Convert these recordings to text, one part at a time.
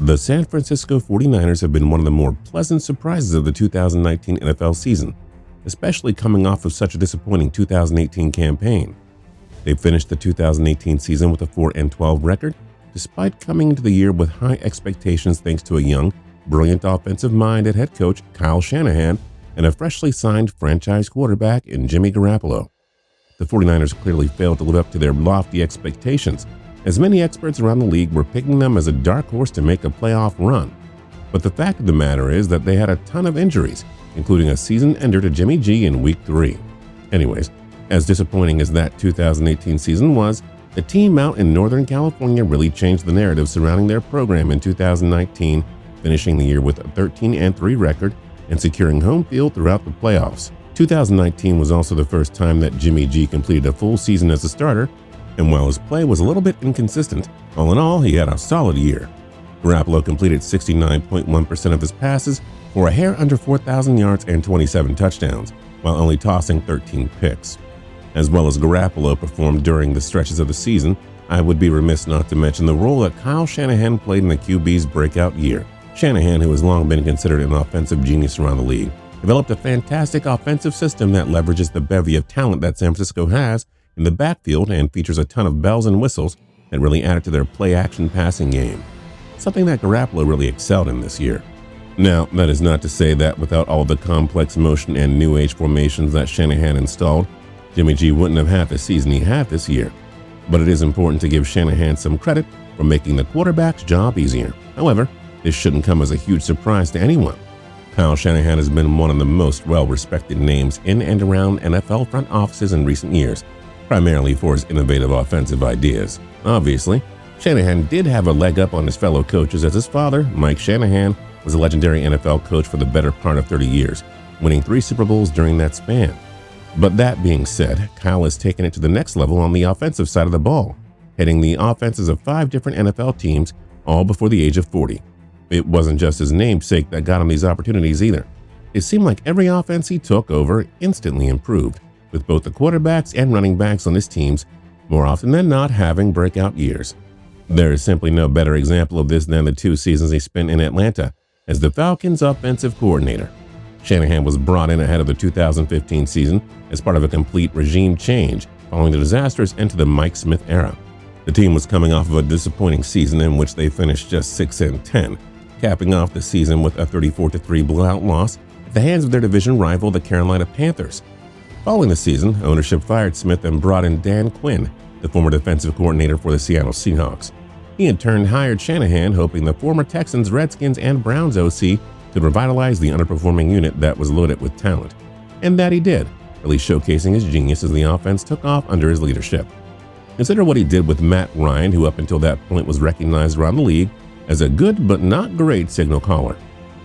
The San Francisco 49ers have been one of the more pleasant surprises of the 2019 NFL season, especially coming off of such a disappointing 2018 campaign. They finished the 2018 season with a 4-12 record, despite coming into the year with high expectations thanks to a young, brilliant offensive mind at head coach Kyle Shanahan and a freshly signed franchise quarterback in Jimmy Garoppolo. The 49ers clearly failed to live up to their lofty expectations, as many experts around the league were picking them as a dark horse to make a playoff run. But the fact of the matter is that they had a ton of injuries, including a season ender to Jimmy G in Week 3. Anyways, as disappointing as that 2018 season was, the team out in Northern California really changed the narrative surrounding their program in 2019, finishing the year with a 13-3 record and securing home field throughout the playoffs. 2019 was also the first time that Jimmy G completed a full season as a starter, and while his play was a little bit inconsistent, all in all, he had a solid year. Garoppolo completed 69.1% of his passes for a hair under 4,000 yards and 27 touchdowns, while only tossing 13 picks. As well as Garoppolo performed during the stretches of the season, I would be remiss not to mention the role that Kyle Shanahan played in the QB's breakout year. Shanahan, who has long been considered an offensive genius around the league, developed a fantastic offensive system that leverages the bevy of talent that San Francisco has in the backfield and features a ton of bells and whistles that really added to their play-action passing game, something that Garoppolo really excelled in this year. Now, that is not to say that without all the complex motion and new age formations that Shanahan installed, Jimmy G wouldn't have had the season he had this year. But it is important to give Shanahan some credit for making the quarterback's job easier. However, this shouldn't come as a huge surprise to anyone. Kyle Shanahan has been one of the most well-respected names in and around NFL front offices in recent years, primarily for his innovative offensive ideas. Obviously, Shanahan did have a leg up on his fellow coaches, as his father, Mike Shanahan, was a legendary NFL coach for the better part of 30 years, winning 3 Super Bowls during that span. But that being said, Kyle has taken it to the next level on the offensive side of the ball, heading the offenses of 5 different NFL teams, all before the age of 40. It wasn't just his namesake that got him these opportunities either. It seemed like every offense he took over instantly improved, with both the quarterbacks and running backs on his teams more often than not having breakout years. There is simply no better example of this than the 2 seasons he spent in Atlanta as the Falcons' offensive coordinator. Shanahan was brought in ahead of the 2015 season as part of a complete regime change following the disastrous end to the Mike Smith era. The team was coming off of a disappointing season in which they finished just 6-10, capping off the season with a 34-3 blowout loss at the hands of their division rival, the Carolina Panthers. Following the season, ownership fired Smith and brought in Dan Quinn, the former defensive coordinator for the Seattle Seahawks. He in turn hired Shanahan, hoping the former Texans, Redskins, and Browns OC could revitalize the underperforming unit that was loaded with talent. And that he did, really showcasing his genius as the offense took off under his leadership. Consider what he did with Matt Ryan, who up until that point was recognized around the league as a good but not great signal caller.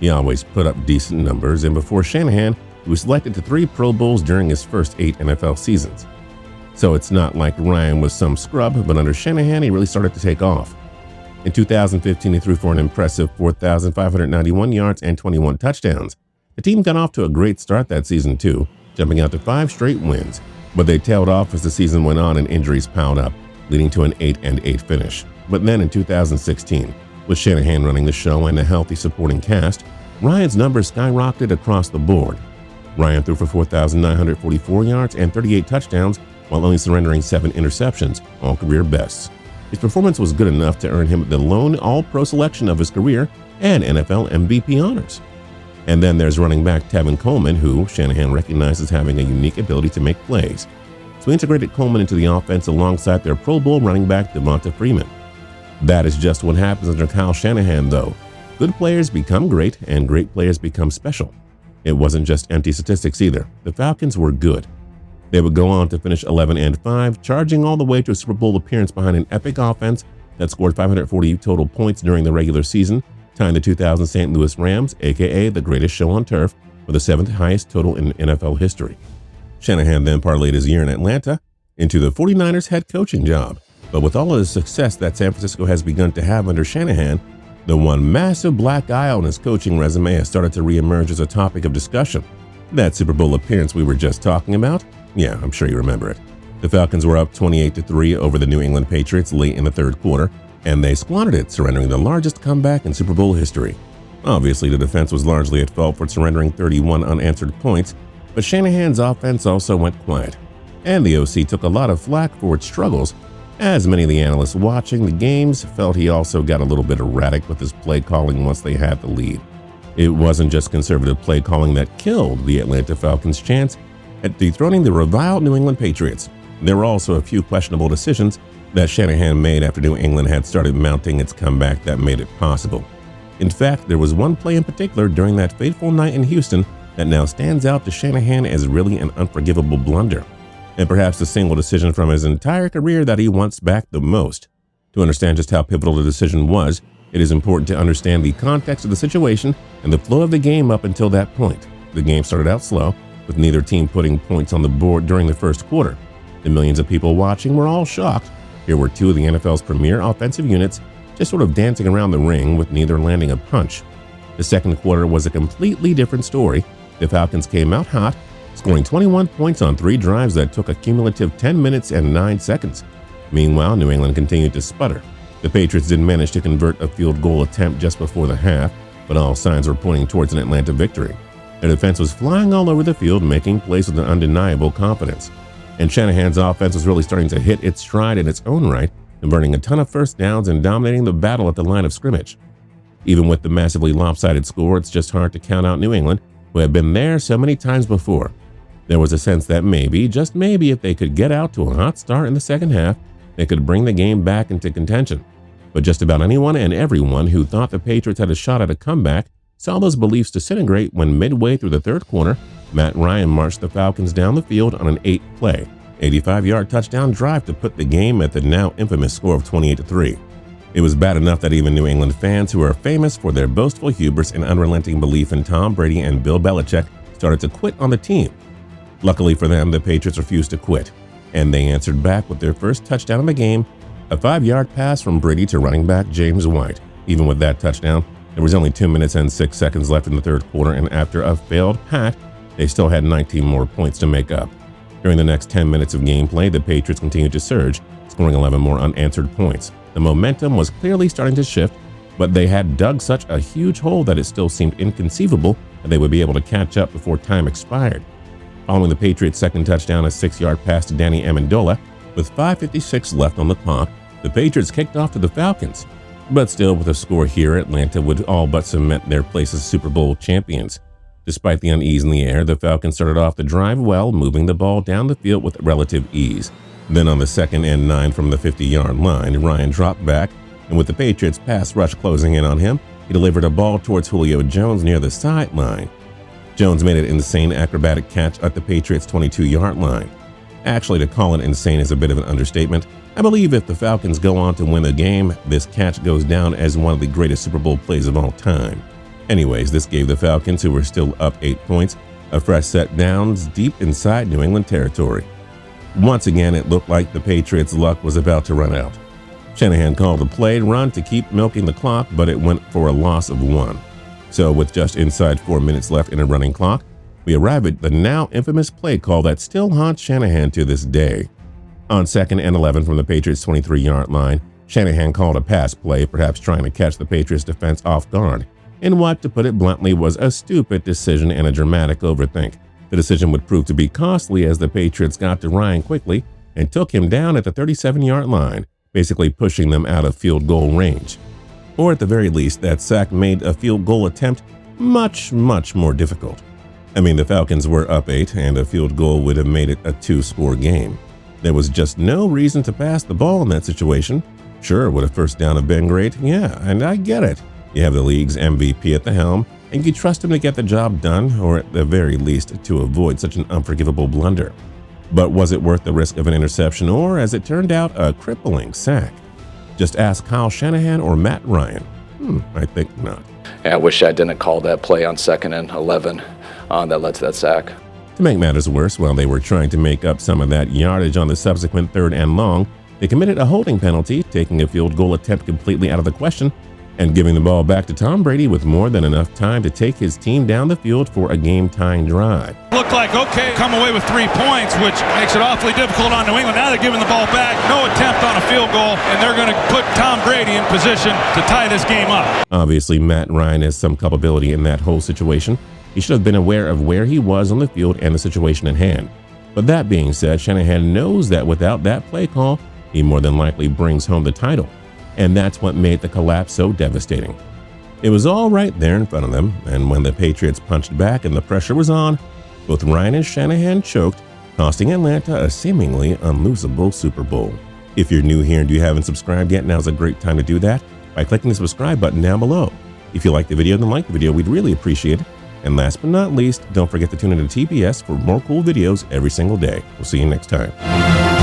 He always put up decent numbers, and before Shanahan, he was selected to 3 Pro Bowls during his first 8 NFL seasons. So it's not like Ryan was some scrub, but under Shanahan, he really started to take off. In 2015, he threw for an impressive 4,591 yards and 21 touchdowns. The team got off to a great start that season too, jumping out to 5 straight wins, but they tailed off as the season went on and injuries piled up, leading to an 8-8 finish. But then in 2016, with Shanahan running the show and a healthy supporting cast, Ryan's numbers skyrocketed across the board. Ryan threw for 4,944 yards and 38 touchdowns while only surrendering 7 interceptions, all career bests. His performance was good enough to earn him the lone All-Pro selection of his career and NFL MVP honors. And then there's running back Tevin Coleman, who Shanahan recognized as having a unique ability to make plays. So he integrated Coleman into the offense alongside their Pro Bowl running back Devonta Freeman. That is just what happens under Kyle Shanahan, though. Good players become great, and great players become special. It wasn't just empty statistics either. The Falcons were good. They would go on to finish 11-5, charging all the way to a Super Bowl appearance behind an epic offense that scored 540 total points during the regular season, tying the 2000 St. Louis Rams, aka the greatest show on turf, with the 7th highest total in NFL history. Shanahan then parlayed his year in Atlanta into the 49ers head coaching job. But with all of the success that San Francisco has begun to have under Shanahan, the one massive black eye on his coaching resume has started to reemerge as a topic of discussion. That Super Bowl appearance we were just talking about? Yeah, I'm sure you remember it. The Falcons were up 28-3 over the New England Patriots late in the third quarter, and they squandered it, surrendering the largest comeback in Super Bowl history. Obviously, the defense was largely at fault for surrendering 31 unanswered points, but Shanahan's offense also went quiet, and the OC took a lot of flack for its struggles, as many of the analysts watching the games felt he also got a little bit erratic with his play calling once they had the lead. It wasn't just conservative play calling that killed the Atlanta Falcons' chance at dethroning the reviled New England Patriots. There were also a few questionable decisions that Shanahan made after New England had started mounting its comeback that made it possible. In fact, there was one play in particular during that fateful night in Houston that now stands out to Shanahan as really an unforgivable blunder, and perhaps the single decision from his entire career that he wants back the most. To understand just how pivotal the decision was, it is important to understand the context of the situation and the flow of the game up until that point. The game started out slow, with neither team putting points on the board during the first quarter. The millions of people watching were all shocked. Here were two of the NFL's premier offensive units just sort of dancing around the ring with neither landing a punch. The second quarter was a completely different story. The Falcons came out hot, scoring 21 points on 3 drives that took a cumulative 10 minutes and 9 seconds. Meanwhile, New England continued to sputter. The Patriots didn't manage to convert a field goal attempt just before the half, but all signs were pointing towards an Atlanta victory. The defense was flying all over the field, making plays with an undeniable confidence. And Shanahan's offense was really starting to hit its stride in its own right, converting a ton of first downs and dominating the battle at the line of scrimmage. Even with the massively lopsided score, it's just hard to count out New England, who had been there so many times before. There was a sense that maybe, just maybe, if they could get out to a hot start in the second half, they could bring the game back into contention. But just about anyone and everyone who thought the Patriots had a shot at a comeback saw those beliefs disintegrate when midway through the third quarter, Matt Ryan marched the Falcons down the field on an 8-play, 85-yard touchdown drive to put the game at the now infamous score of 28-3. It was bad enough that even New England fans, who are famous for their boastful hubris and unrelenting belief in Tom Brady and Bill Belichick, started to quit on the team. Luckily for them, the Patriots refused to quit, and they answered back with their first touchdown of the game, a 5-yard pass from Brady to running back James White. Even with that touchdown, there was only 2 minutes and 6 seconds left in the third quarter, and after a failed pat, they still had 19 more points to make up. During the next 10 minutes of gameplay, the Patriots continued to surge, scoring 11 more unanswered points. The momentum was clearly starting to shift, but they had dug such a huge hole that it still seemed inconceivable that they would be able to catch up before time expired. Following the Patriots' second touchdown, a 6-yard pass to Danny Amendola, with 5:56 left on the clock, the Patriots kicked off to the Falcons. But still, with a score here, Atlanta would all but cement their place as Super Bowl champions. Despite the unease in the air, the Falcons started off the drive well, moving the ball down the field with relative ease. Then on the 2nd and 9 from the 50-yard line, Ryan dropped back, and with the Patriots' pass rush closing in on him, he delivered a ball towards Julio Jones near the sideline. Jones made an insane acrobatic catch at the Patriots' 22-yard line. Actually, to call it insane is a bit of an understatement. I believe if the Falcons go on to win the game, this catch goes down as one of the greatest Super Bowl plays of all time. Anyways, this gave the Falcons, who were still up 8 points, a fresh set downs deep inside New England territory. Once again, it looked like the Patriots' luck was about to run out. Shanahan called a play run to keep milking the clock, but it went for a loss of 1. So with just inside 4 minutes left in a running clock, we arrive at the now infamous play call that still haunts Shanahan to this day. On 2nd and 11 from the Patriots' 23-yard line, Shanahan called a pass play, perhaps trying to catch the Patriots defense off guard, in what, to put it bluntly, was a stupid decision and a dramatic overthink. The decision would prove to be costly as the Patriots got to Ryan quickly and took him down at the 37-yard line, basically pushing them out of field goal range. Or at the very least, that sack made a field goal attempt much more difficult. I mean, the Falcons were up 8, and a field goal would have made it a 2-score game. There was just no reason to pass the ball in that situation. Sure, would a first down have been great? Yeah, and I get it. You have the league's MVP at the helm, and you trust him to get the job done, or at the very least, to avoid such an unforgivable blunder. But was it worth the risk of an interception, or, as it turned out, a crippling sack? Just ask Kyle Shanahan or Matt Ryan. I think not. Yeah, I wish I didn't call that play on 2nd and 11 that led to that sack. To make matters worse, while they were trying to make up some of that yardage on the subsequent 3rd and long, they committed a holding penalty, taking a field goal attempt completely out of the question, and giving the ball back to Tom Brady with more than enough time to take his team down the field for a game-tying drive. Looked like, okay, come away with 3 points, which makes it awfully difficult on New England. Now they're giving the ball back, no attempt on a field goal, and they're going to put Tom Brady in position to tie this game up. Obviously, Matt Ryan has some culpability in that whole situation. He should have been aware of where he was on the field and the situation at hand. But that being said, Shanahan knows that without that play call, he more than likely brings home the title. And that's what made the collapse so devastating. It was all right there in front of them, and when the Patriots punched back and the pressure was on, both Ryan and Shanahan choked, costing Atlanta a seemingly unlosable Super Bowl. If you're new here and you haven't subscribed yet, now's a great time to do that by clicking the subscribe button down below. If you like the video, then like the video, we'd really appreciate it. And last but not least, don't forget to tune into TPS for more cool videos every single day. We'll see you next time.